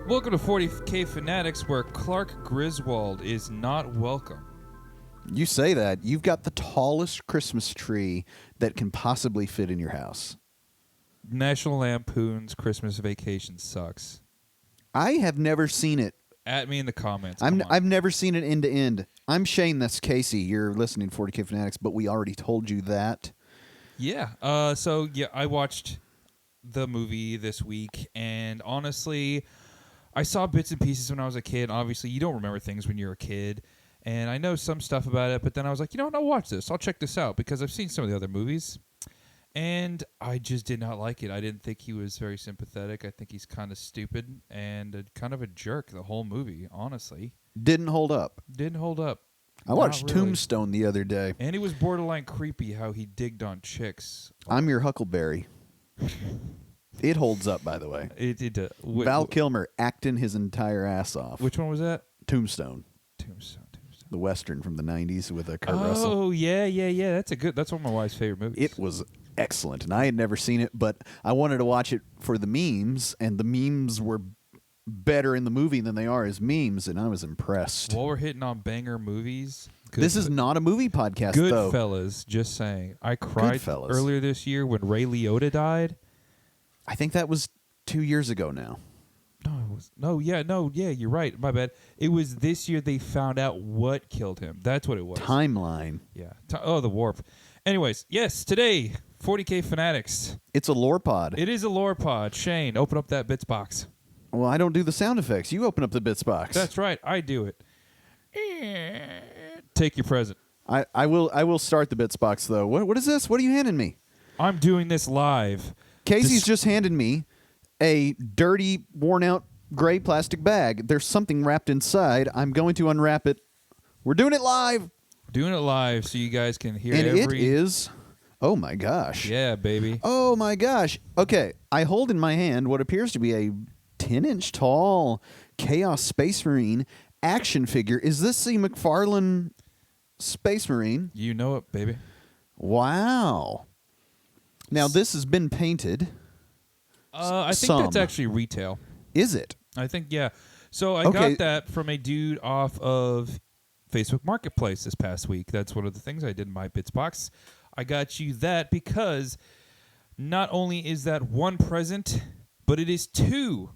Welcome to 40K Fanatics, where Clark Griswold is not welcome. You say that. You've got the tallest Christmas tree that can possibly fit in your house. National Lampoon's Christmas Vacation sucks. I have never seen it. At me in the comments. I've never seen it end to end. I'm Shane. That's Casey. You're listening to 40K Fanatics, but we already told you that. Yeah. I watched the movie this week, and honestly, I saw bits and pieces when I was a kid. Obviously, you don't remember things when you're a kid, and I know some stuff about it, but then I was like, you know what, I'll watch this. I'll check this out, because I've seen some of the other movies, and I just did not like it. I didn't think he was very sympathetic. I think he's kind of stupid and kind of a jerk the whole movie, honestly. Didn't hold up. Didn't hold up. I watched Not really. Tombstone the other day. And it was borderline creepy how he digged on chicks. I'm Your Huckleberry. It holds up, by the way. Val Kilmer acting his entire ass off. Which one was that? Tombstone. Tombstone. The Western from the 90s with Kurt Oh, Russell. yeah. That's one of my wife's favorite movies. It was excellent, and I had never seen it, but I wanted to watch it for the memes, and the memes were better in the movie than they are as memes, and I was impressed. While we're hitting on banger movies, This is not a movie podcast, though. Goodfellas, just saying. I cried earlier this year when Ray Liotta died. I think that was 2 years ago now. You're right. My bad. It was this year they found out what killed him. That's what it was. Timeline. Yeah. The warp. Anyways, yes, today, 40K Fanatics. It's a lore pod. It is a lore pod. Shane, open up that bits box. Well, I don't do the sound effects. You open up the bits box. That's right. I do it. Take your present. I will start the bits box, though. What is this? What are you handing me? I'm doing this live. Casey's just handed me a dirty, worn-out gray plastic bag. There's something wrapped inside. I'm going to unwrap it. We're doing it live. Doing it live so you guys can hear and it is... Oh, my gosh. Yeah, baby. Oh, my gosh. Okay, I hold in my hand what appears to be a 10-inch tall Chaos Space Marine action figure. Is this the McFarlane Space Marine? You know it, baby. Wow. Now, this has been painted. I think that's actually retail. Is it? I think, yeah. So I got that from a dude off of Facebook Marketplace this past week. That's one of the things I did in my bits box. I got you that because not only is that one present, but it is two.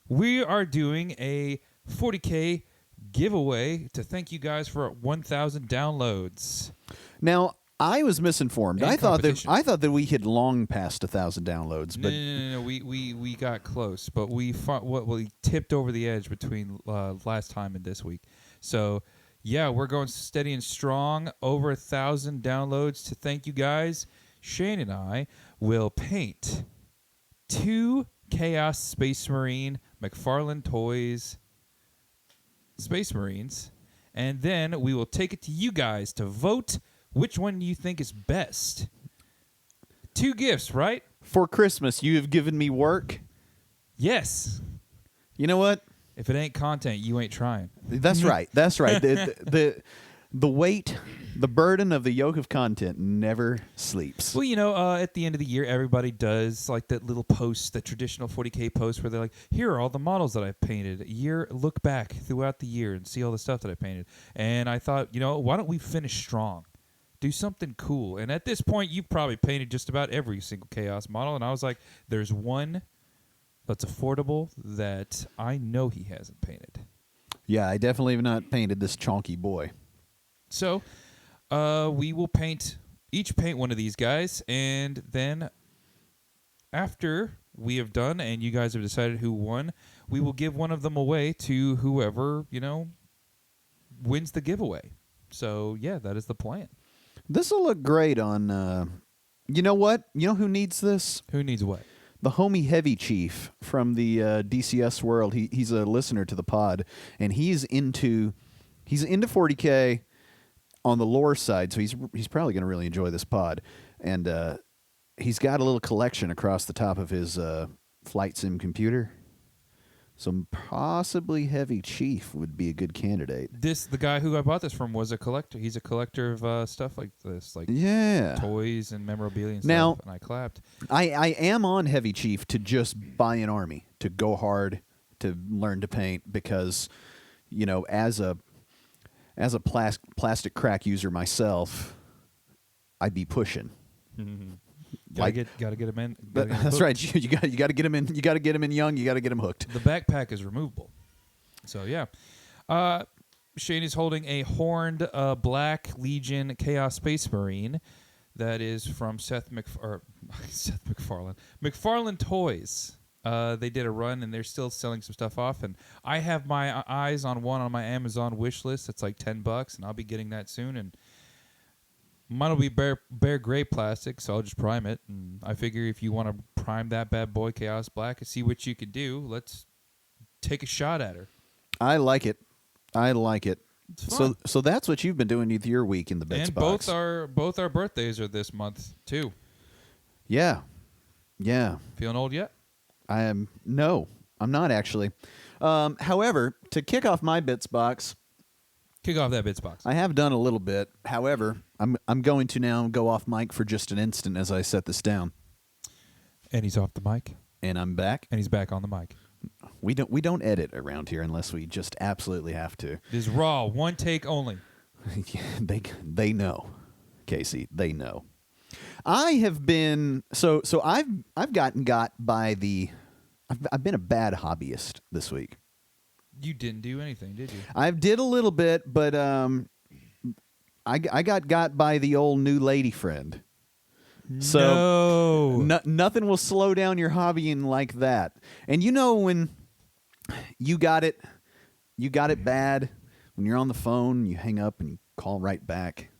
We are doing a 40K giveaway to thank you guys for 1,000 downloads. Now, I was misinformed. And I thought that we had long passed 1,000 downloads. But No. We got close, but we tipped over the edge between last time and this week. So yeah, we're going steady and strong. Over 1,000 downloads to thank you guys. Shane and I will paint 2 Chaos Space Marine McFarlane Toys Space Marines, and then we will take it to you guys to vote which one you think is best. 2 gifts, right? For Christmas, you have given me work. Yes. You know what? If it ain't content, you ain't trying. That's right. That's right. The weight, the burden of the yoke of content never sleeps. Well, at the end of the year, everybody does like that little post, the traditional 40K post where they're like, here are all the models that I've painted. Look back throughout the year and see all the stuff that I painted. And I thought, why don't we finish strong? Do something cool. And at this point, you've probably painted just about every single Chaos model. And I was like, there's one that's affordable that I know he hasn't painted. Yeah, I definitely have not painted this chonky boy. So we will each paint one of these guys, and then after we have done and you guys have decided who won, we will give one of them away to whoever, wins the giveaway. So, yeah, that is the plan. This will look great on, you know what? You know who needs this? Who needs what? The homie Heavy Chief from the DCS world. He's a listener to the pod, and he's into 40K on the lore side, so he's probably going to really enjoy this pod. And he's got a little collection across the top of his flight sim computer. So possibly Heavy Chief would be a good candidate. The guy who I bought this from was a collector. He's a collector of stuff like this, like toys and memorabilia and now, stuff. And I clapped. I am on Heavy Chief to just buy an army, to go hard, to learn to paint because, as a plastic crack user myself, I'd be pushing. Gotta get them in. That's right. You got to get them in. You got to get them in young. You got to get them hooked. The backpack is removable. So yeah. Shane is holding a horned Black Legion Chaos Space Marine that is from Seth MacFarlane. McFarlane Toys. They did a run and they're still selling some stuff off. And I have my eyes on one on my Amazon wish list. It's like $10, and I'll be getting that soon. And mine will be bare gray plastic, so I'll just prime it. And I figure if you want to prime that bad boy Chaos Black and see what you can do, let's take a shot at her. I like it. It's fun. So that's what you've been doing with your week in the bits and box. both our birthdays are this month too. Yeah. Feeling old yet? No, I'm not actually. However, to kick off my bits box, Kick off that bits box. I have done a little bit. However, I'm going to now go off mic for just an instant as I set this down. And he's off the mic. And I'm back. And he's back on the mic. We don't edit around here unless we just absolutely have to. It is raw, one take only. They know, Casey. They know. I have been I've gotten got by the. I've been a bad hobbyist this week. You didn't do anything, did you? I did a little bit, but I got by the old new lady friend. So nothing will slow down your hobbying like that. And when you got it bad, when you're on the phone, you hang up and you call right back.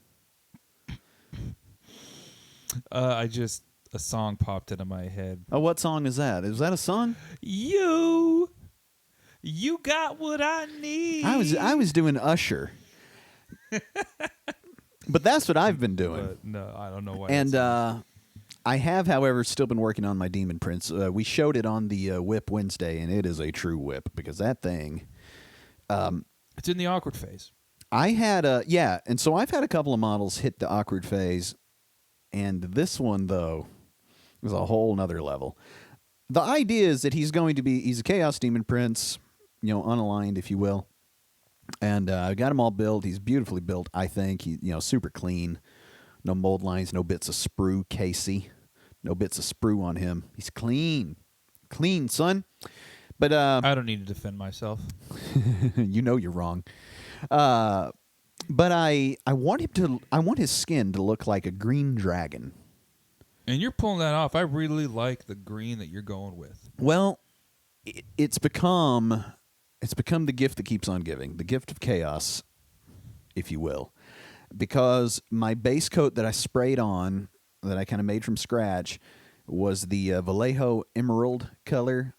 A song popped into my head. Oh, what song is that? Is that a song? You got what I need. I was doing Usher. But that's what I've been doing. But no, I don't know why. And I have, however, still been working on my Demon Prince. We showed it on the Whip Wednesday, and it is a true whip because that thing. It's in the awkward phase. And so I've had a couple of models hit the awkward phase, and this one though is a whole nother level. The idea is that he's a Chaos Demon Prince, unaligned, if you will. And I got him all built. He's beautifully built, I think. He, super clean. No mold lines, no bits of sprue, Casey. No bits of sprue on him. He's clean. Clean, son. But I don't need to defend myself. You're wrong. But I want his skin to look like a green dragon. And you're pulling that off. I really like the green that you're going with. Well, it's become the gift that keeps on giving, the gift of chaos, if you will. Because my base coat that I sprayed on, that I kind of made from scratch, was the Vallejo Emerald color,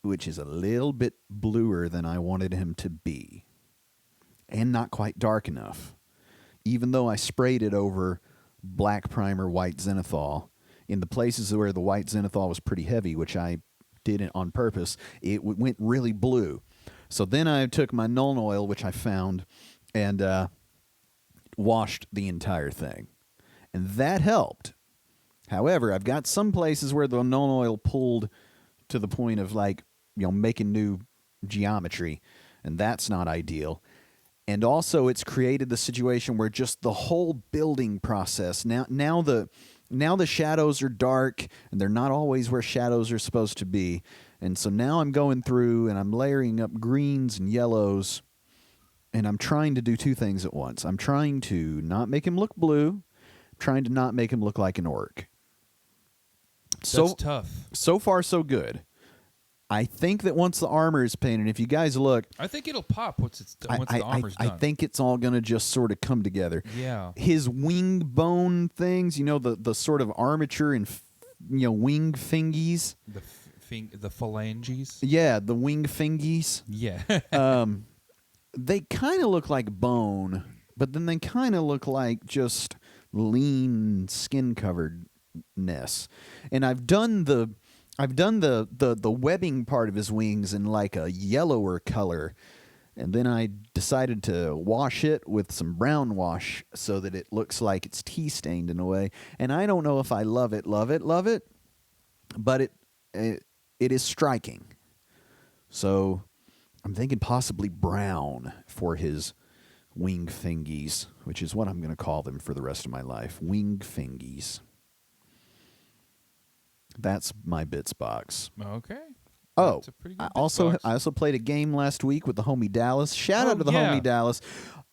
which is a little bit bluer than I wanted him to be. And not quite dark enough. Even though I sprayed it over black primer white zenithal, in the places where the white zenithal was pretty heavy, which I did it on purpose, it went really blue. So then I took my Nuln Oil, which I found, and washed the entire thing. And that helped. However, I've got some places where the Nuln Oil pulled to the point of making new geometry, and that's not ideal. And also it's created the situation where just the whole building process, now the shadows are dark, and they're not always where shadows are supposed to be. And so now I'm going through and I'm layering up greens and yellows, and I'm trying to do two things at once. I'm trying to not make him look blue, I'm trying to not make him look like an orc. That's tough. So far, so good. I think that once the armor is painted, if you guys look, I think it'll pop once the armor's done. I think it's all going to just sort of come together. Yeah. His wing bone things, the sort of armature and wing fingies. The phalanges. Yeah, the wing fingies. Yeah. They kind of look like bone, but then they kind of look like just lean skin coveredness. And I've done the webbing part of his wings in like a yellower color, and then I decided to wash it with some brown wash so that it looks like it's tea stained in a way. And I don't know if I love it, but it is striking. So I'm thinking possibly brown for his wing fingies, which is what I'm going to call them for the rest of my life. Wing fingies. That's my bits box. Okay. Oh, That's a pretty good I bits also box. I also played a game last week with the homie Dallas. Shout Oh, out to the yeah. homie Dallas.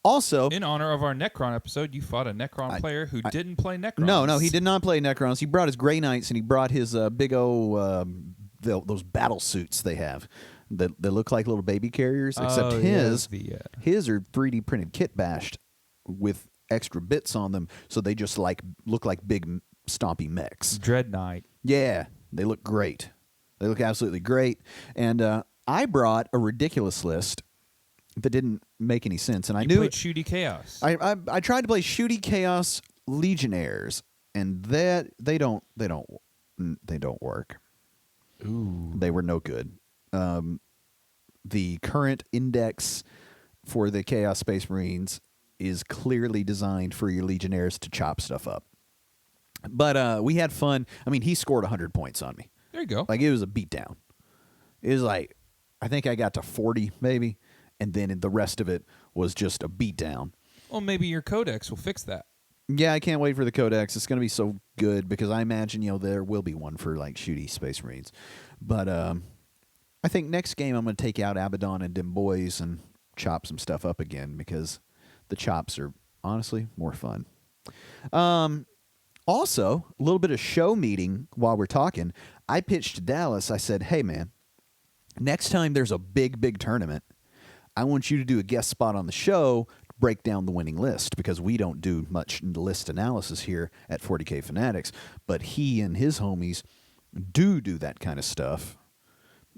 Also, In honor of our Necron episode, you fought a Necron player who didn't play Necrons. no, he did not play Necrons. He brought his Grey Knights and he brought his big those battle suits they have that look like little baby carriers. Except Oh, his yeah, his are 3D printed kit bashed with extra bits on them, so they just look like big stompy mechs. Dread Knight. Yeah, they look great. They look absolutely great. And I brought a ridiculous list that didn't make any sense, and I You knew played Shooty Chaos. I tried to play Shooty Chaos Legionnaires, and that they don't work. Ooh. They were no good. The current index for the Chaos Space Marines is clearly designed for your Legionnaires to chop stuff up. But we had fun. I mean, he scored 100 points on me. There you go. Like, it was a beatdown. It was like, I think I got to 40 maybe, and then the rest of it was just a beatdown. Well, maybe your codex will fix that. Yeah, I can't wait for the Codex. It's going to be so good because I imagine, there will be one for, like, Shooty Space Marines. But I think next game I'm going to take out Abaddon and Dim Boys and chop some stuff up again because the chops are, honestly, more fun. Also, a little bit of show meeting while we're talking. I pitched to Dallas. I said, hey, man, next time there's a big tournament, I want you to do a guest spot on the show to break down the winning list because we don't do much list analysis here at 40K Fanatics, but he and his homies do that kind of stuff.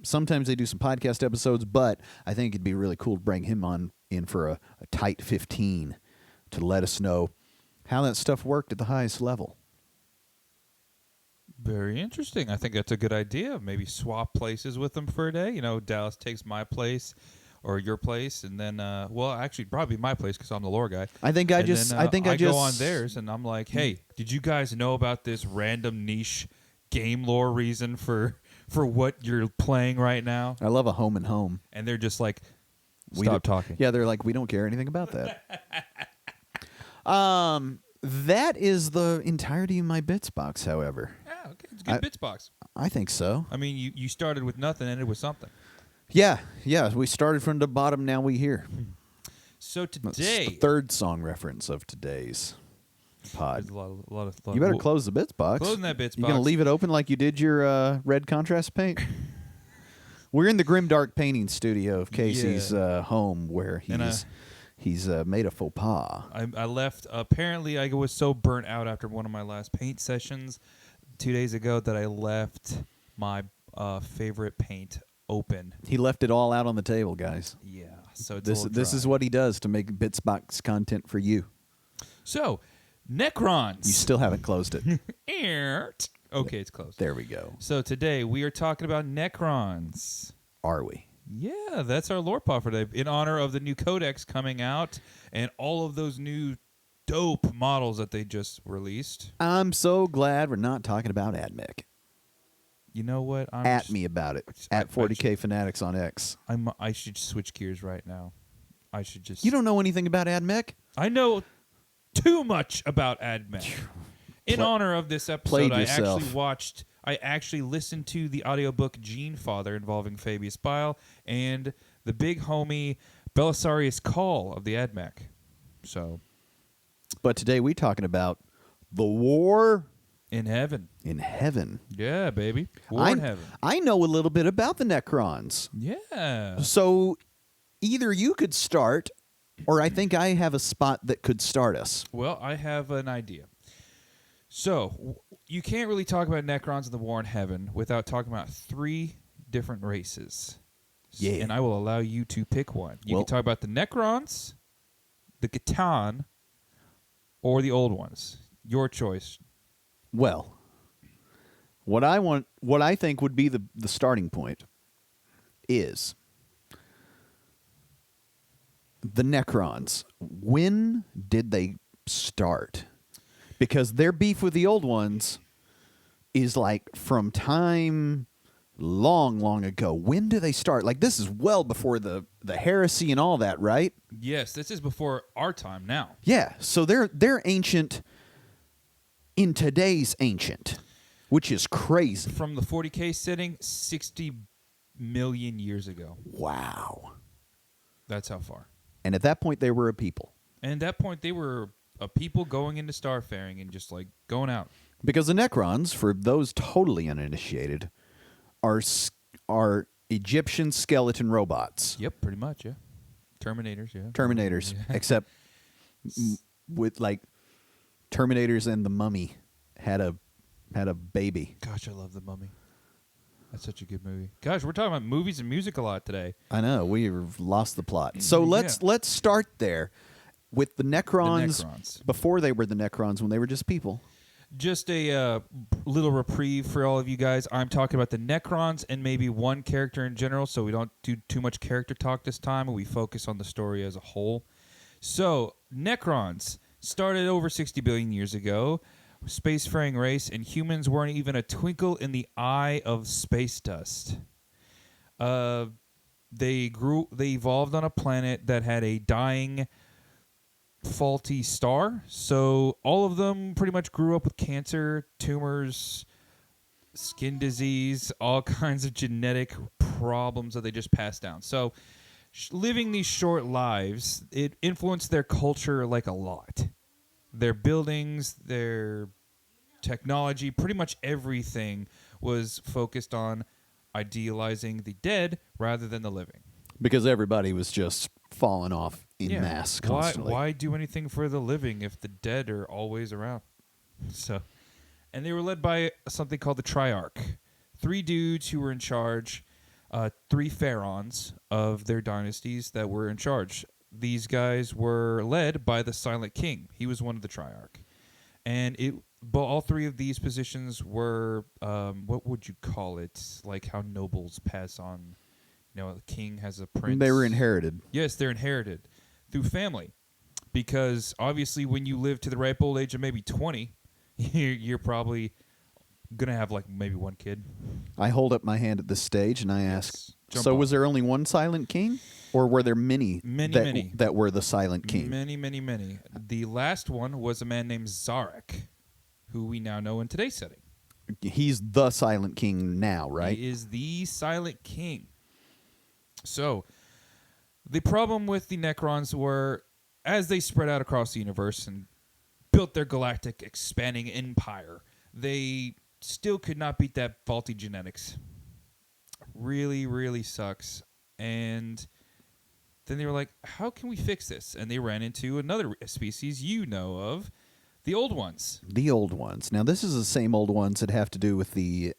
Sometimes they do some podcast episodes, but I think it'd be really cool to bring him on in for a tight 15 to let us know how that stuff worked at the highest level. Very interesting. I think that's a good idea. Maybe swap places with them for a day. Dallas takes my place or your place, and then, actually, probably my place because I'm the lore guy. I think I go on theirs, and I'm like, hey, did you guys know about this random niche game lore reason for what you're playing right now? I love a home and home. And they're just like, stop talking. Yeah, they're like, we don't care anything about that. That is the entirety of my bits box, however. Yeah, okay. It's a good bits box. I think so. I mean, you started with nothing, ended with something. Yeah. We started from the bottom, now we here. So That's today... the third song reference of today's pod. There's a lot of You better close the bits box. Closing that bits You box. going to leave it open like you did your red contrast paint? We're in the grimdark painting studio of Casey's home where he's made a faux pas. I left. Apparently, I was so burnt out after one of my last paint sessions 2 days ago that I left my favorite paint open. He left it all out on the table, guys. Yeah, so it's this is what he does to make bits box content for you. So, Necrons. You still haven't closed it. Okay, it's closed. There we go. So today we are talking about Necrons. Are we? Yeah, that's our lore pod for today in honor of the new Codex coming out and all of those new dope models that they just released. I'm so glad we're not talking about AdMech. You know what? Me about it. At 40K Fanatics on X. I should switch gears right now. I should just... You don't know anything about AdMech? I know too much about AdMech. In honor of this episode, I actually listened to the audiobook Gene Father involving Fabius Bile and the big homie Belisarius Call of the AdMech. So... But today we're talking about the war... In heaven. In heaven. Yeah, baby. War in heaven. I know a little bit about the Necrons. Yeah. So either you could start, or I think I have a spot that could start us. Well, I have an idea. So, you can't really talk about Necrons and the War in Heaven without talking about 3 different races. Yeah. And I will allow you to pick one. You can talk about the Necrons, the Catan, or the old ones. Your choice. Well, what I think would be the starting point is the Necrons. When did they start? Because their beef with the old ones is like from time long ago. When do they start? Like, this is well before the heresy and all that, right? Yes, this is before our time now. Yeah, so they're ancient in today's ancient, which is crazy. From the 40K setting, 60 million years ago. Wow. That's how far. And at that point, they were a people. And at that point, they were a people going into starfaring and just like going out. Because the Necrons, for those totally uninitiated, are Egyptian skeleton robots. Yep, pretty much, yeah. Terminators, yeah. Terminators, Yeah. except with like Terminators and the Mummy had a baby. Gosh, I love The Mummy. That's such a good movie. Gosh, we're talking about movies and music a lot today. I know, we've lost the plot. So Yeah. let's start there with the Necrons, The Necrons. before they were the Necrons, when they were just people. Just a little reprieve for all of you guys. I'm talking about the Necrons and maybe one character in general, so we don't do too much character talk this time, and we focus on the story as a whole. So, Necrons started over 60 billion years ago. Spacefaring race, and humans weren't even a twinkle in the eye of space dust. They evolved on a planet that had a dying, faulty star, so all of them pretty much grew up with cancer, tumors, skin disease, all kinds of genetic problems that they just passed down. So living these short lives, it influenced their culture like a lot. Their buildings, their technology, pretty much everything was focused on idealizing the dead rather than the living. Because everybody was just falling off in mass constantly. Why do anything for the living if the dead are always around? So, and they were led by something called the Triarch. 3 dudes who were in charge, 3 pharaohs of their dynasties that were in charge. These guys were led by the Silent King. He was one of the Triarch. And but all 3 of these positions were, what would you call it? Like how nobles pass on. You know, the king has a prince. They were inherited. Yes, they're inherited through family. Because obviously when you live to the ripe old age of maybe 20, you're probably going to have like maybe 1 kid. I hold up my hand at this stage and I ask, Jump so on. was there only one Silent King? Or were there many, Many. that were the Silent King? Many. The last one was a man named Zarek, who we now know in today's setting. He's the Silent King now, right? He is the Silent King. So, the problem with the Necrons were, as they spread out across the universe and built their galactic expanding empire, they still could not beat that faulty genetics. Really, really sucks. And then they were like, how can we fix this? And they ran into another species you know of, the Old Ones. The Old Ones. Now, this is the same Old Ones that have to do with the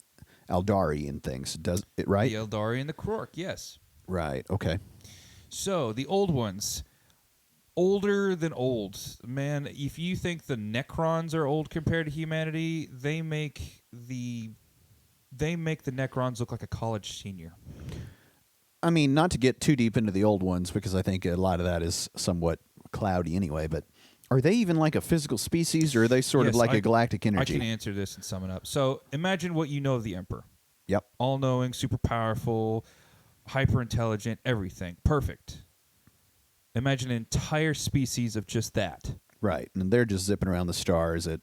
Eldari and things, does it, right? The Eldari and the Krork, yes. Right, okay. So, the Old Ones, older than old. Man, if you think the Necrons are old compared to humanity, they make the Necrons look like a college senior. I mean, not to get too deep into the Old Ones, because I think a lot of that is somewhat cloudy anyway, but are they even like a physical species, or are they sort of like a galactic energy? I can answer this and sum it up. So, imagine what you know of the Emperor. Yep. All-knowing, super powerful, hyper-intelligent, everything. Perfect. Imagine an entire species of just that. Right, and they're just zipping around the stars at,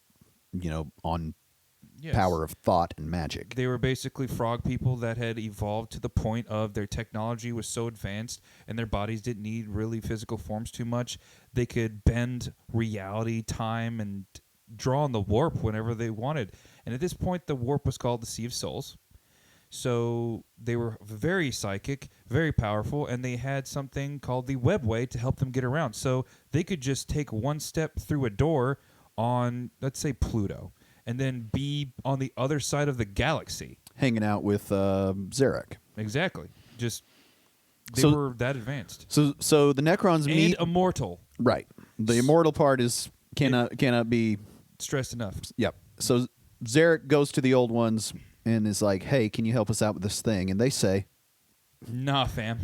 on power of thought and magic. They were basically frog people that had evolved to the point of their technology was so advanced and their bodies didn't need really physical forms too much. They could bend reality, time, and draw on the warp whenever they wanted. And at this point, the warp was called the Sea of Souls. So they were very psychic, very powerful, and they had something called the webway to help them get around. So they could just take one step through a door on, let's say, Pluto, and then be on the other side of the galaxy. Hanging out with Zarek. Exactly. Just, they So- were that advanced. So the Necrons And meet. immortal. Right. The immortal part is cannot be. Stressed enough. Yep. So Zarek goes to the Old Ones and is like, "Hey, can you help us out with this thing?" And they say Nah, fam.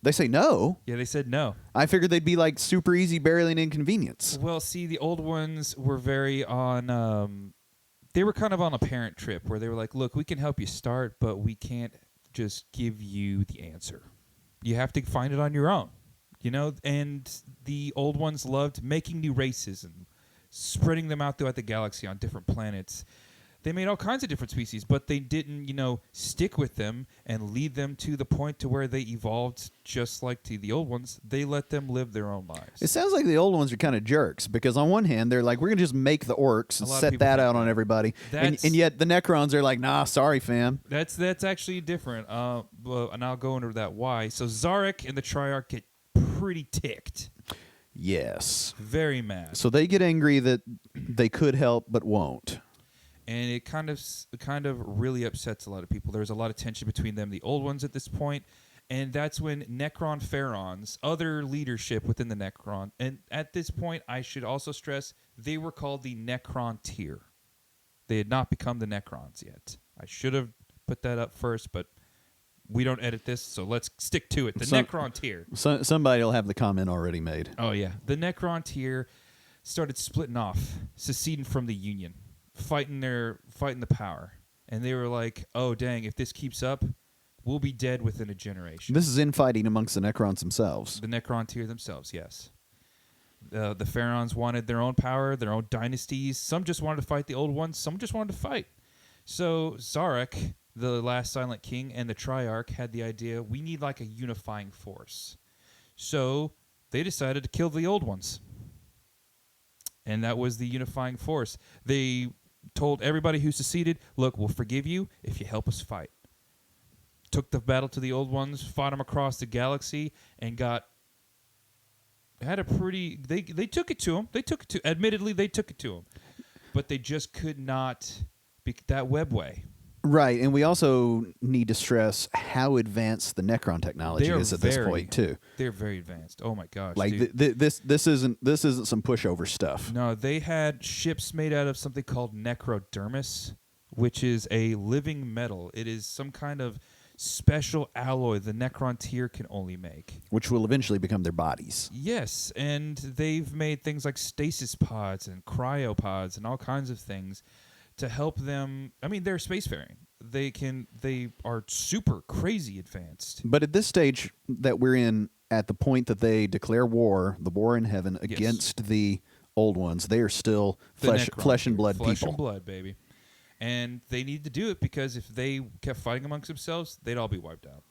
no. Yeah, they said no. I figured they'd be like super easy, barely an inconvenience. Well, see, the Old Ones were very on... they were kind of on a parent trip where they were like, look, we can help you start, but we can't just give you the answer. You have to find it on your own, you know? And the old ones loved making new races and spreading them out throughout the galaxy on different planets. They made all kinds of different species, but they didn't, stick with them and lead them to the point to where they evolved just like to the old ones. They let them live their own lives. It sounds like the old ones are kind of jerks because on one hand, they're like, we're going to just make the orcs and set that out on everybody. And yet the Necrons are like, nah, sorry, fam. That's actually different. And I'll go into that why. So Zarek and the Triarch get pretty ticked. Yes. Very mad. So they get angry that they could help but won't. And it kind of really upsets a lot of people. There's a lot of tension between them, the old ones at this point, and that's when Necron Pharaons, other leadership within the Necron, and at this point, I should also stress, they were called the Necron tier. They had not become the Necrons yet. I should have put that up first, but we don't edit this, so let's stick to it. The Necron tier. Somebody will have the comment already made. Oh, yeah. The Necron tier started splitting off, seceding from the Union. Fighting the power, and they were like, "Oh dang! If this keeps up, we'll be dead within a generation." This is infighting amongst the Necrons themselves. The Necron tier themselves, yes. The Pharaons wanted their own power, their own dynasties. Some just wanted to fight the old ones. Some just wanted to fight. So Zarek, the last Silent King, and the Triarch had the idea: we need like a unifying force. So they decided to kill the old ones, and that was the unifying force. They told everybody who seceded, look, we'll forgive you if you help us fight. Took the battle to the old ones, fought them across the galaxy, and had a pretty... They took it to them. Admittedly, they took it to them. But they just could not be that webway. Right, and we also need to stress how advanced the Necron technology is at this point too. They're very advanced. Oh my gosh! Like this isn't some pushover stuff. No, they had ships made out of something called necrodermis, which is a living metal. It is some kind of special alloy the Necron tier can only make, which will eventually become their bodies. Yes, and they've made things like stasis pods and cryopods and all kinds of things to help them. I mean, they're spacefaring. They are super crazy advanced. But at this stage that we're in, at the point that they declare war, the war in heaven against the old ones, they are still flesh and blood people. Flesh and blood, baby. And they need to do it because if they kept fighting amongst themselves, they'd all be wiped out.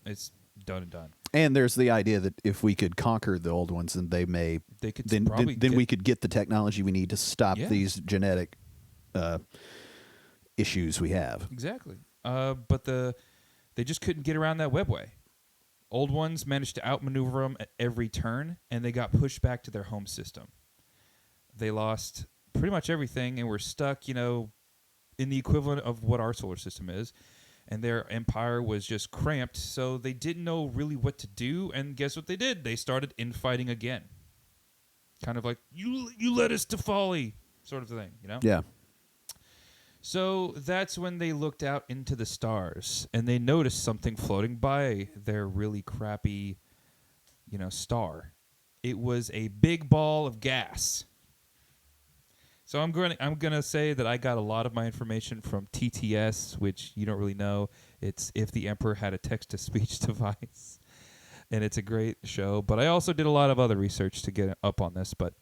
It's done and done. And there's the idea that if we could conquer the old ones, then then we could get the technology we need to stop these genetic issues we have. Exactly. But they just couldn't get around that webway. Old ones managed to outmaneuver them at every turn, and they got pushed back to their home system. They lost pretty much everything and were stuck, in the equivalent of what our solar system is. And their empire was just cramped, so they didn't know really what to do. And guess what they did? They started infighting again. Kind of like, you led us to folly, sort of thing, Yeah. So that's when they looked out into the stars, and they noticed something floating by their really crappy, star. It was a big ball of gas. So I'm gonna say that I got a lot of my information from TTS, which you don't really know. It's If the Emperor Had a Text-to-Speech Device, and it's a great show. But I also did a lot of other research to get up on this. But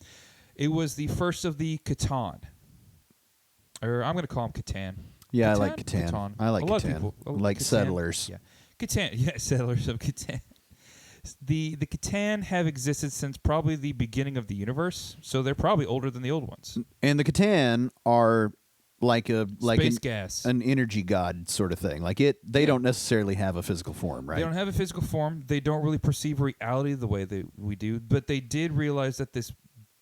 it was the first of the Catan. Or I'm going to call them Catan. Yeah, Catan? I like Catan. Catan. I like a lot Catan. Of people, like Catan. settlers. Yeah, Catan. Yeah, settlers of Catan. The Catan have existed since probably the beginning of the universe, so they're probably older than the old ones. And the Catan are like gas, an energy god sort of thing. They don't necessarily have a physical form, right? They don't have a physical form. They don't really perceive reality the way that we do. But they did realize that this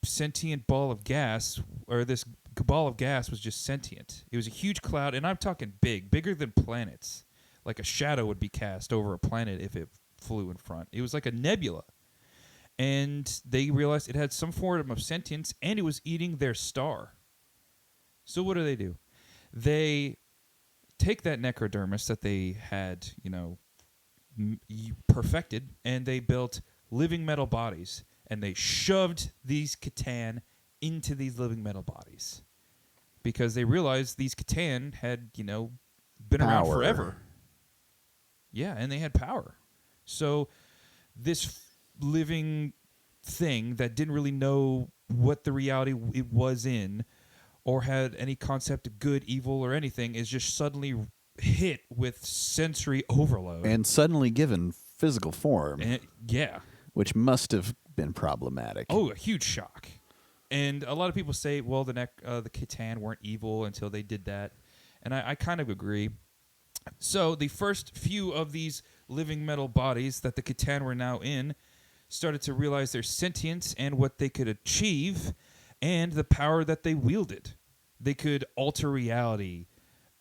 sentient ball of gas, or this ball of gas, was just sentient. It was a huge cloud, and I'm talking bigger than planets. Like a shadow would be cast over a planet if it flew in front. It was like a nebula. And they realized it had some form of sentience, and it was eating their star. So what do? They take that necrodermis that they had, perfected, and they built living metal bodies, and they shoved these Catan into these living metal bodies. because they realized these Catan had, been around Power. forever. Yeah, and they had power. So this living thing that didn't really know what the reality it was in or had any concept of good, evil, or anything is just suddenly hit with sensory overload. And suddenly given physical form, yeah. which must have been problematic. Oh, a huge shock. And a lot of people say, well, the Catan weren't evil until they did that. And I kind of agree. So the first few of these living metal bodies that the Catan were now in started to realize their sentience and what they could achieve and the power that they wielded. They could alter reality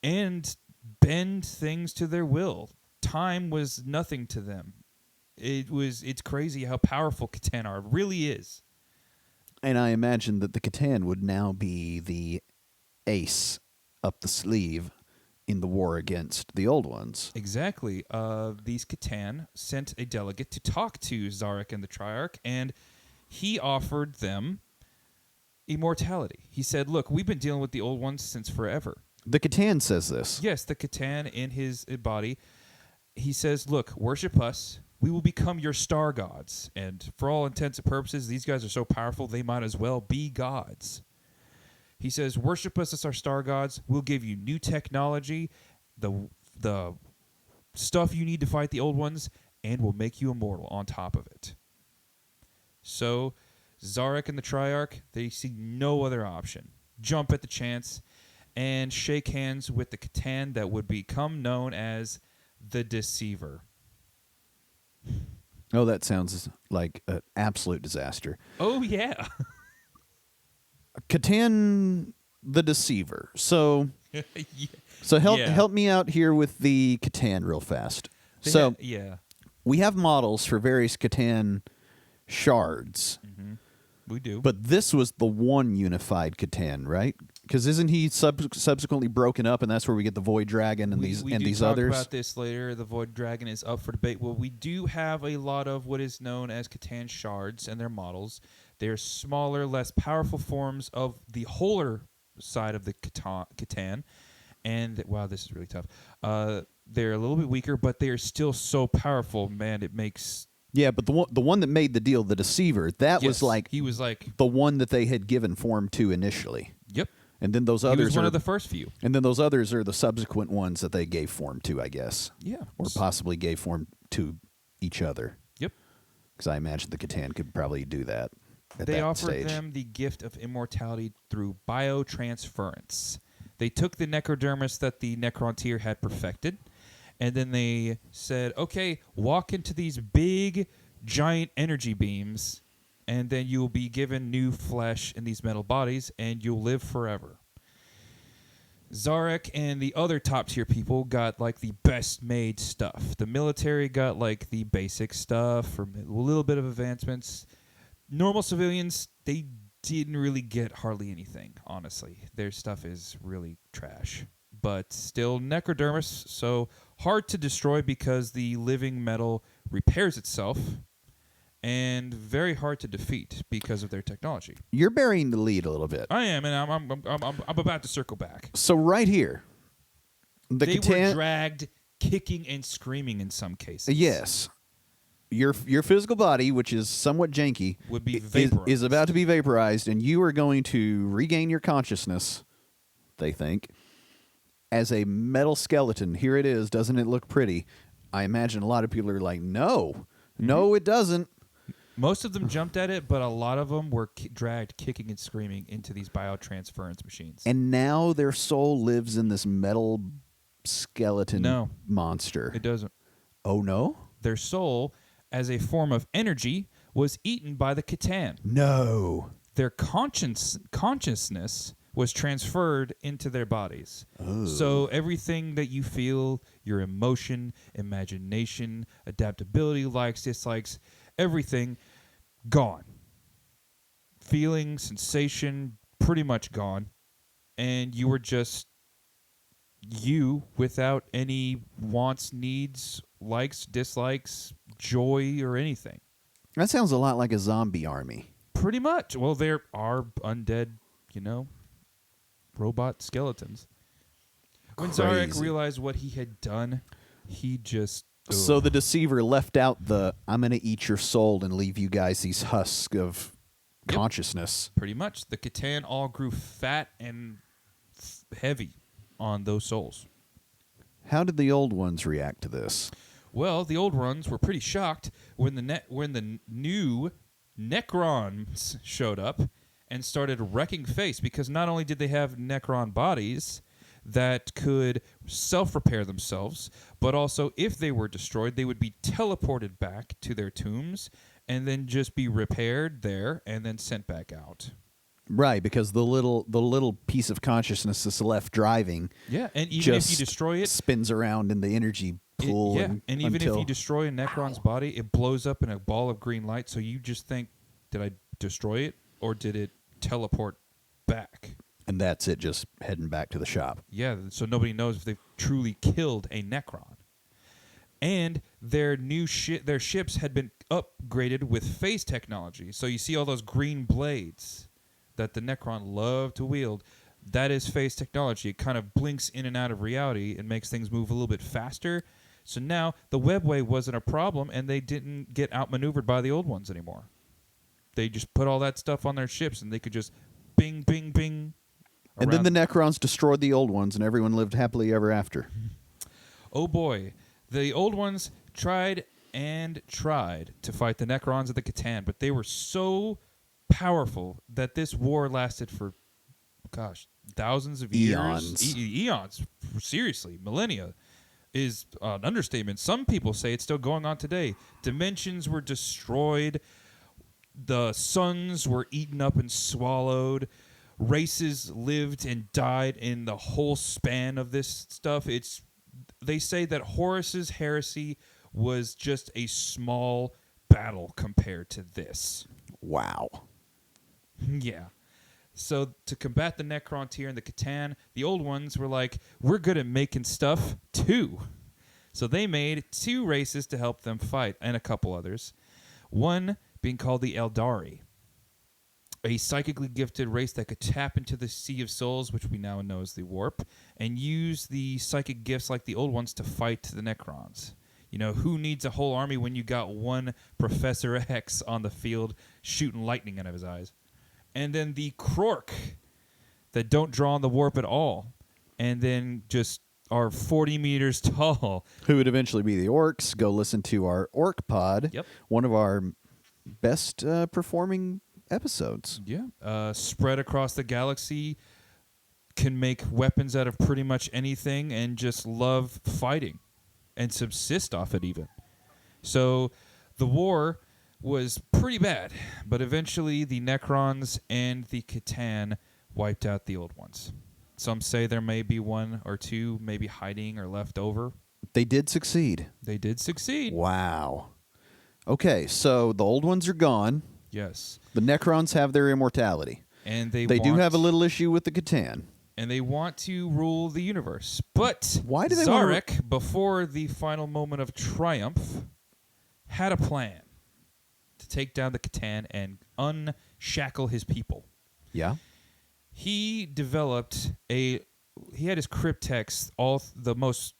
and bend things to their will. Time was nothing to them. It's crazy how powerful Catan are. It really is. And I imagine that the Catan would now be the ace up the sleeve in the war against the old ones. Exactly. These Catan sent a delegate to talk to Zarek and the Triarch, and he offered them immortality. He said, look, we've been dealing with the old ones since forever. The Catan says this. Yes, the Catan in his body. He says, look, worship us. We will become your star gods. And for all intents and purposes, these guys are so powerful, they might as well be gods. He says, worship us as our star gods. We'll give you new technology, the stuff you need to fight the old ones, and we'll make you immortal on top of it. So Zarek and the Triarch, they see no other option. Jump at the chance and shake hands with the Catan that would become known as the Deceiver. Oh, that sounds like an absolute disaster. Oh, yeah. Catan the Deceiver. So Yeah. help me out here with the Catan real fast. Yeah. We have models for various Catan shards. Mm-hmm. We do. But this was the one unified Catan, right? Because isn't he subsequently broken up, and that's where we get the Void Dragon and we these do and these talk others? about this later. The Void Dragon is up for debate. Well, we do have a lot of what is known as Catan shards and their models. They're smaller, less powerful forms of the wholer side of the Catan. And, wow, this is really tough. They're a little bit weaker, but they are still so powerful, man, it makes... Yeah, but the one that made the deal, the Deceiver, that was like he was like the one that they had given form to initially. Yep. And then those He others was one are of the first few. And then those others are the subsequent ones that they gave form to, I guess. Yeah. Or possibly gave form to each other. Yep. Because I imagine the Catan could probably do that at They that offered stage. them the gift of immortality through biotransference. They took the necrodermis that the Necrontyr had perfected, and then they said, okay, walk into these big, giant energy beams, and then you'll be given new flesh in these metal bodies, and you'll live forever. Zarek and the other top-tier people got, like, the best-made stuff. The military got, like, the basic stuff, or a little bit of advancements. Normal civilians, they didn't really get hardly anything, honestly. Their stuff is really trash. But still necrodermis, so hard to destroy because the living metal repairs itself, and very hard to defeat because of their technology. You're burying the lead a little bit. I am, and I'm about to circle back. So right here, They were dragged, kicking and screaming in some cases. Yes. Your physical body, which is somewhat janky, Would be vaporized. is about to be vaporized, and you are going to regain your consciousness, they think, as a metal skeleton. Here it is. Doesn't it look pretty? I imagine a lot of people are like, no, it doesn't. Most of them jumped at it, but a lot of them were dragged kicking and screaming into these biotransference machines. And now their soul lives in this metal skeleton monster. It doesn't. Oh, no? Their soul, as a form of energy, was eaten by the Catan. No. Their consciousness was transferred into their bodies. Oh. So everything that you feel, your emotion, imagination, adaptability, likes, dislikes, everything, gone. Feeling, sensation, pretty much gone. And you were just you without any wants, needs, likes, dislikes, joy, or anything. That sounds a lot like a zombie army. Pretty much. Well, there are undead, robot skeletons. When Crazy. Zarek realized what he had done, he just... So ugh. the deceiver left out the "I'm going to eat your soul and leave you guys these husks of Yep. consciousness." Pretty much. The Catan all grew fat and heavy on those souls. How did the old ones react to this? Well, the old ones were pretty shocked when the new Necrons showed up and started wrecking face, because not only did they have Necron bodies that could self-repair themselves, but also if they were destroyed, they would be teleported back to their tombs and then just be repaired there and then sent back out. Right, because the little piece of consciousness that's left driving, Yeah, and even if you just destroy it, spins around in the energy pool. and even until, if you destroy a Necron's body, it blows up in a ball of green light, so you just think, did I destroy it or did it teleport back? and that's it, just heading back to the shop. Yeah, so nobody knows if they've truly killed a Necron. And their their ships had been upgraded with phase technology. So you see all those green blades that the Necron love to wield. That is phase technology. It kind of blinks in and out of reality and makes things move a little bit faster. So now the webway wasn't a problem, and they didn't get outmaneuvered by the old ones anymore. They just put all that stuff on their ships, and they could just bing, bing, bing. And then around. the Necrons destroyed the old ones, and everyone lived happily ever after. Oh boy, the old ones tried and tried to fight the Necrons of the Catan, but they were so powerful that this war lasted for, gosh, thousands of years. Eons. Eons. Seriously, millennia is an understatement. Some people say it's still going on today. Dimensions were destroyed. The suns were eaten up and swallowed. Races lived and died in the whole span of this stuff. They say that Horus's heresy was just a small battle compared to this. Wow. Yeah. So to combat the Necrontyr and the Catan, the old ones were like, we're good at making stuff too. So they made 2 races to help them fight, and a couple others. One being called the Eldari, a psychically gifted race that could tap into the Sea of Souls, which we now know as the Warp, and use the psychic gifts like the old ones to fight the Necrons. You know, who needs a whole army when you got one Professor X on the field shooting lightning out of his eyes? And then the Krork, that don't draw on the Warp at all, and then just are 40 meters tall. Who would eventually be the Orcs? Go listen to our Orc Pod. Yep. One of our best performing episodes. Yeah. Spread across the galaxy, can make weapons out of pretty much anything, and just love fighting and subsist off it even. So the war was pretty bad, but eventually the Necrons and the Catan wiped out the old ones. Some say there may be 1 or 2 maybe hiding or left over. They did succeed. They did succeed. Wow. Okay, so the old ones are gone. Yes. The Necrons have their immortality. And they do have a little issue with the Catan. And they want to rule the universe. But Why do they want Zarek, before the final moment of triumph, had a plan to take down the Catan and unshackle his people. Yeah. He developed he had his cryptex, all the most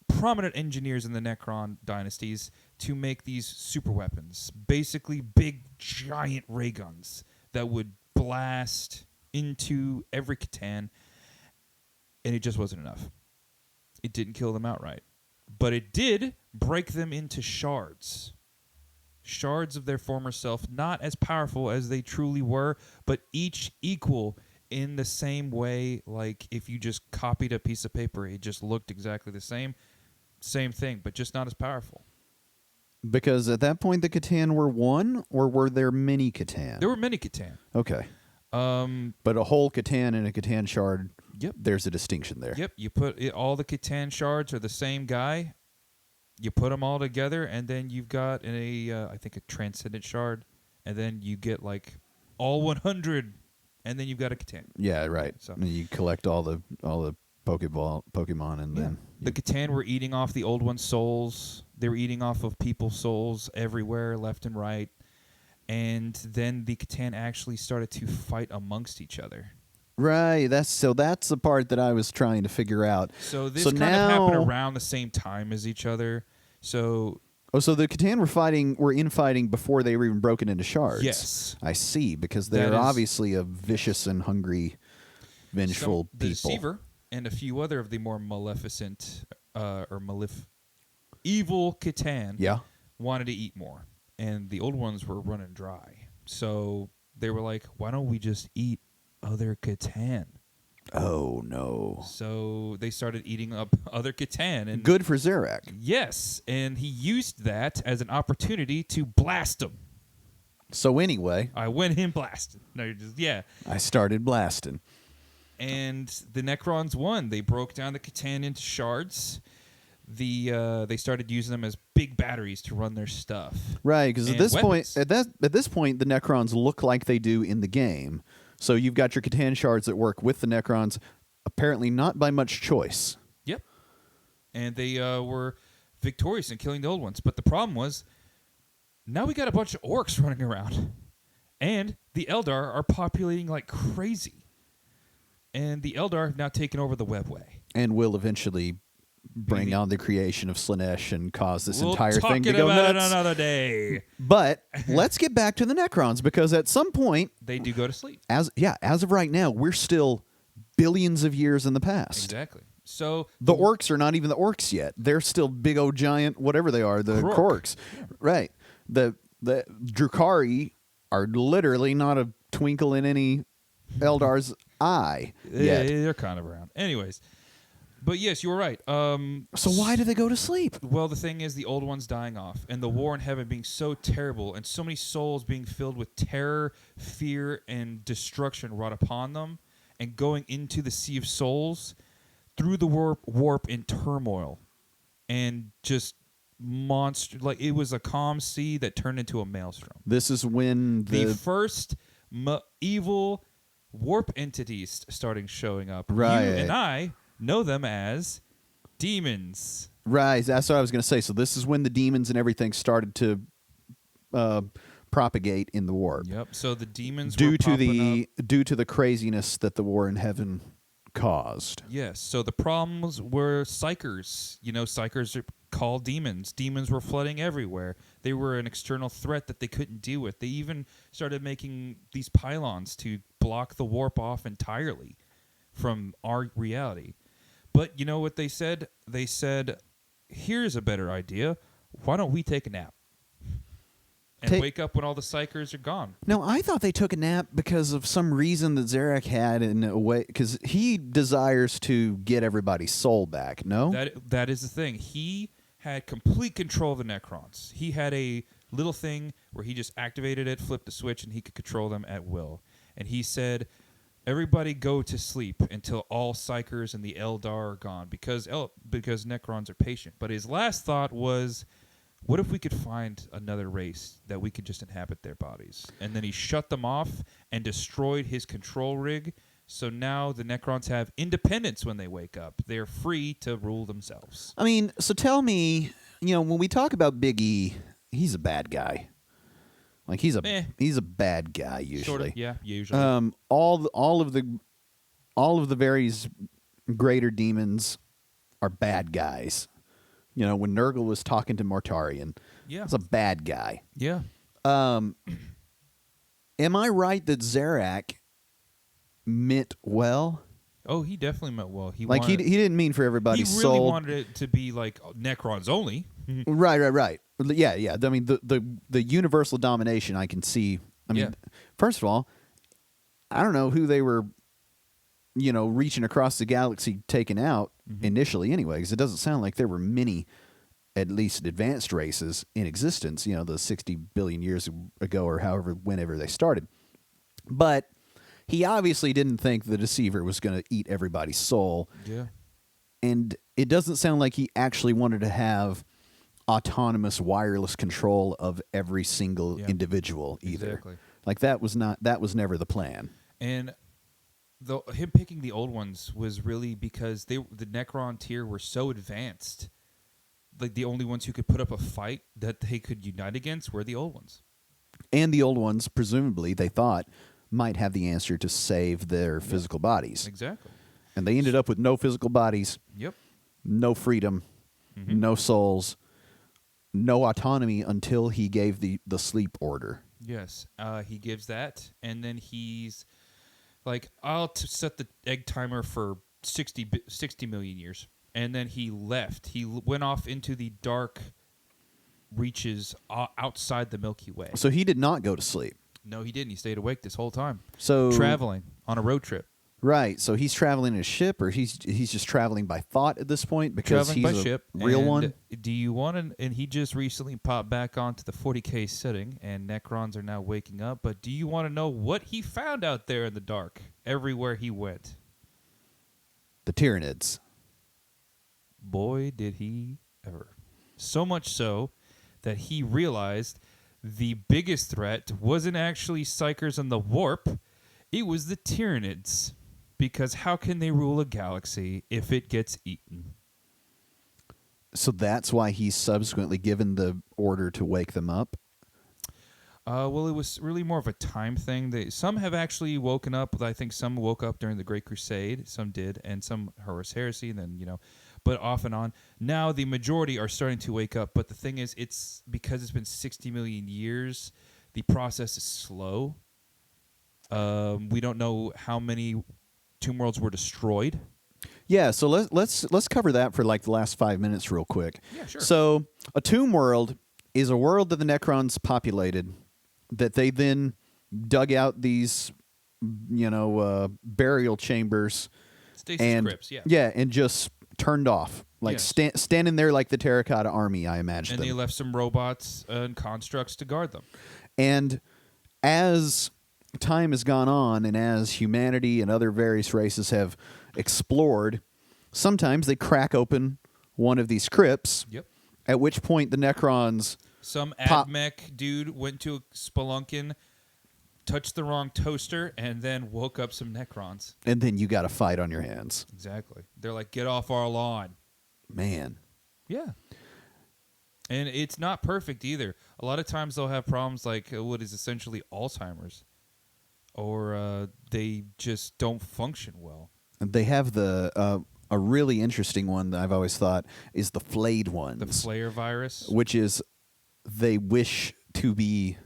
prominent engineers in the Necron dynasties, to make these super weapons. Basically big, giant ray guns that would blast into every Catan. And it just wasn't enough. It didn't kill them outright. But it did break them into shards. Shards of their former self, not as powerful as they truly were, but each equal in the same way. Like if you just copied a piece of paper, it just looked exactly the same. Same thing, but just not as powerful. Because at that point the Catan were one, or were there many Catan? There were many Catan. Okay. But a whole Catan and a Catan shard, Yep. there's a distinction there. Yep. You put all the Catan shards are the same guy. You put them all together, and then you've got I think a transcendent shard, and then you get like all 100, and then you've got a Catan. Yeah, right. So And you collect all the Pokemon, and then the Catan were eating off the old one's souls. They were eating off of people's souls everywhere, left and right. And then the Catan actually started to fight amongst each other. Right. That's the part that I was trying to figure out. So this So kind now, of happened around the same time as each other. So so the Catan were infighting before they were even broken into shards. yes, I see, because That they're is- obviously a vicious and hungry, vengeful the people. Deceiver and a few other of the more evil Catan Yeah. wanted to eat more, and the old ones were running dry. So they were like, "Why don't we just eat other Catan?" Oh no. So they started eating up other Catan, and Good for Zarak. yes, and he used that as an opportunity to blast them. So anyway, I went in blasting. No, you're just I started blasting. And the Necrons won. They broke down the Catan into shards. They started using them as big batteries to run their stuff. Right, because at And this weapons. point, at this point, the Necrons look like they do in the game. So you've got your Catan shards that work with the Necrons, apparently not by much choice. Yep. And they were victorious in killing the old ones. But the problem was, now we got a bunch of orcs running around. And the Eldar are populating like crazy. And the Eldar have now taken over the webway. And will eventually bring on the creation of Slaanesh and cause this We'll entire talk thing to it go about nuts. it another day. But let's get back to the Necrons, because at some point, They do go to sleep. as of right now, we're still billions of years in the past. Exactly. So The orcs are not even the orcs yet. They're still big old giant, whatever they are, the Krork. Korks. Right. The Drukhari are literally not a twinkle in any Eldar's eye yet. they're kind of around. Anyways, but yes, you were right. So why do they go to sleep? Well, the thing is, the old ones dying off, and the war in heaven being so terrible, and so many souls being filled with terror, fear, and destruction wrought upon them, and going into the sea of souls through the warp in turmoil, and just monster. Like, it was a calm sea that turned into a maelstrom. This is when The first evil warp entities starting showing up. Right. You and I know them as demons. Right, that's what I was going to say. So this is when the demons and everything started to propagate in the warp. Yep. So the demons Due were to popping up. due to the craziness that the war in heaven caused. Yes. So the problems were psychers. You know, psychers are called demons. Demons were flooding everywhere. They were an external threat that they couldn't deal with. They even started making these pylons to block the warp off entirely from our reality. But you know what they said? They said, here's a better idea. Why don't we take a nap? And wake up when all the psychers are gone. No, I thought they took a nap because of some reason that Zarak had in a way, because he desires to get everybody's soul back. No, That is the thing. He had complete control of the Necrons. He had a little thing where he just activated it, flipped the switch, and he could control them at will. And he said, everybody go to sleep until all psychers and the Eldar are gone, because Necrons are patient. But his last thought was, what if we could find another race that we could just inhabit their bodies? And then he shut them off and destroyed his control rig. So now the Necrons have independence when they wake up. They're free to rule themselves. I mean, so tell me, when we talk about Big E, he's a bad guy. Like he's a bad guy usually. Sort of, yeah, usually. All of the various greater demons are bad guys. When Nurgle was talking to Mortarion, that's a bad guy. Yeah. Am I right that Zarak meant well? Oh, he definitely meant well. He didn't mean for everybody's He really soul. wanted it to be like Necrons only. Right. Yeah. I mean, the universal domination I can see. I mean, first of all, I don't know who they were, reaching across the galaxy taking out initially anyway, because it doesn't sound like there were many, at least advanced races in existence, the 60 billion years ago or whenever they started. But he obviously didn't think the Deceiver was going to eat everybody's soul. Yeah. And it doesn't sound like he actually wanted to have autonomous wireless control of every single individual either. Exactly. Like that was never the plan. And him picking the old ones was really because the Necron tier were so advanced. Like the only ones who could put up a fight that they could unite against were the old ones. And the old ones, presumably, they thought, might have the answer to save their physical bodies. Exactly. And they ended up with no physical bodies, Yep. no freedom, no souls, no autonomy until he gave the sleep order. Yes. He gives that, and then he's like, I'll set the egg timer for 60 million years. And then he left. He went off into the dark reaches outside the Milky Way. So he did not go to sleep. No, he didn't. He stayed awake this whole time. So Traveling on a road trip. Right. So he's traveling in a ship, or he's just traveling by thought at this point because Traveling he's by a ship. real And one. Do you want to? And he just recently popped back onto the 40K setting, and Necrons are now waking up. But do you want to know what he found out there in the dark, everywhere he went? The Tyranids. Boy, did he ever. So much so that he realized the biggest threat wasn't actually Psychers and the Warp. It was the Tyranids. Because how can they rule a galaxy if it gets eaten? So that's why he's subsequently given the order to wake them up. Well, it was really more of a time thing. Some have actually woken up. But I think some woke up during the Great Crusade. Some did, and some Horus Heresy. And then but off and on. Now the majority are starting to wake up. But the thing is, it's because it's been 60 million years. The process is slow. We don't know how many Tomb Worlds were destroyed. Yeah, so let's cover that for like the last 5 minutes real quick. Yeah, sure. So a Tomb World is a world that the Necrons populated, that they then dug out these, burial chambers, Stasis and crypts, yeah. yeah, and just turned off, like Yes. standing there like the Terracotta Army, I imagine. And they left some robots and constructs to guard them. And as time has gone on, and as humanity and other various races have explored, sometimes they crack open one of these crypts. Yep. At which point the Necrons Some Pop- AdMech dude went to a Spelunkin, touched the wrong toaster, and then woke up some Necrons. and then you got a fight on your hands. Exactly. They're like, get off our lawn. Man. Yeah. And it's not perfect either. A lot of times they'll have problems like what is essentially Alzheimer's. Or they just don't function well. They have a really interesting one that I've always thought is the flayed ones. The Flayer virus. which is they wish to be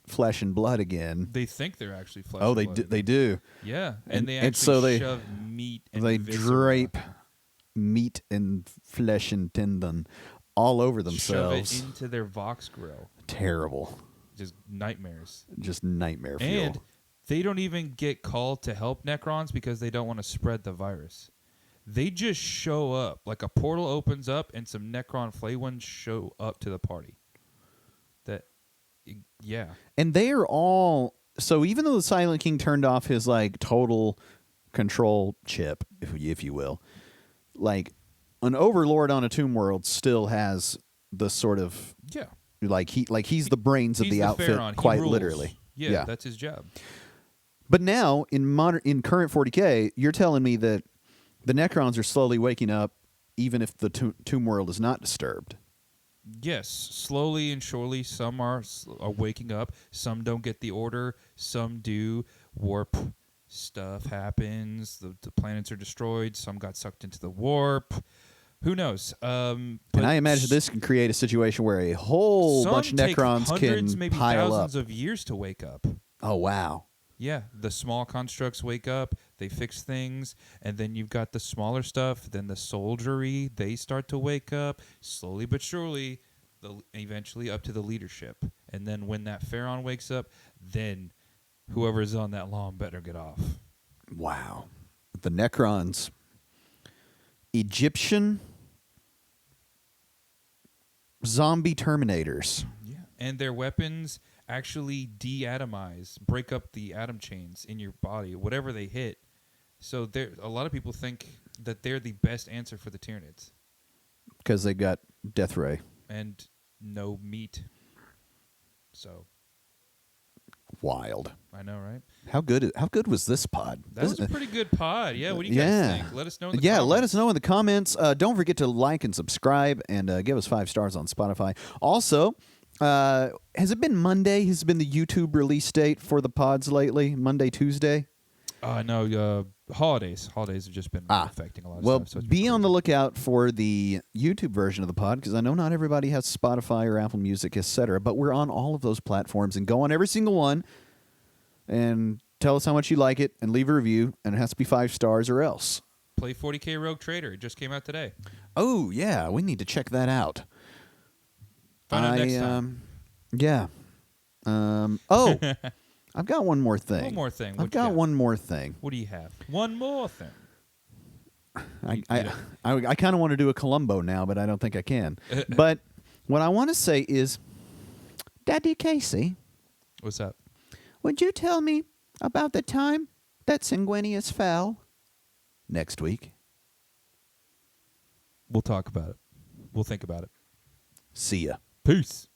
flesh and blood again. They think they're actually flesh. Oh, and they blood. do, they do. Yeah, And- and they and actually so they- shove meat and They viscera. drape meat and flesh and tendon all over themselves. Shove it into their Vox grill. Terrible. Just nightmares. Just nightmare fuel. And they don't even get called to help Necrons because they don't want to spread the virus. They just show up. Like a portal opens up and some Necron flay ones show up to the party. Yeah. And they are all, so even though the Silent King turned off his like total control chip, if you will, like an overlord on a Tomb World still has the sort of Yeah. he's the brains of He's the outfit, Pharaon. He quite rules. literally. Yeah, that's his job. But now in current 40K, you're telling me that the Necrons are slowly waking up, even if the Tomb World is not disturbed. Yes, slowly and surely, some are waking up. Some don't get the order. Some do. Warp stuff happens. The planets are destroyed. Some got sucked into the warp. Who knows? And I imagine this can create a situation where a whole bunch of Necrons some take hundreds, can maybe pile thousands up. of years to wake up. Oh, wow. Yeah, the small constructs wake up, they fix things, and then you've got the smaller stuff, then the soldiery, they start to wake up, slowly but surely, eventually up to the leadership. And then when that Pharaon wakes up, then whoever's on that lawn better get off. Wow. The Necrons. Egyptian zombie Terminators. Yeah. And their weapons actually de-atomize, break up the atom chains in your body, whatever they hit. So a lot of people think that they're the best answer for the Tyranids. Because they got Death Ray. And no meat. So Wild. I know, right? How good was this pod? That was a pretty good pod. Yeah, what do you guys think? Let us know in the comments. let us know in the comments. Don't forget to like and subscribe and give us 5 stars on Spotify. Also, Has it been Monday? Has it been the YouTube release date for the pods lately? Monday, Tuesday? No, holidays. Holidays have just been affecting a lot of Well, stuff. So it's been be on the crazy. lookout for the YouTube version of the pod because I know not everybody has Spotify or Apple Music, etc. But we're on all of those platforms and go on every single one and tell us how much you like it and leave a review. And it has to be 5 stars or else. Play 40K Rogue Trader. It just came out today. Oh, yeah. We need to check that out. Find out next time. Yeah. Oh, I've got one more thing. One more thing. I've got one more thing. What do you have? One more thing. I kind of want to do a Columbo now, but I don't think I can. But what I want to say is, Daddy Casey, What's up? would you tell me about the time that Sanguinius fell? Next week. We'll talk about it. We'll think about it. See ya. Peace.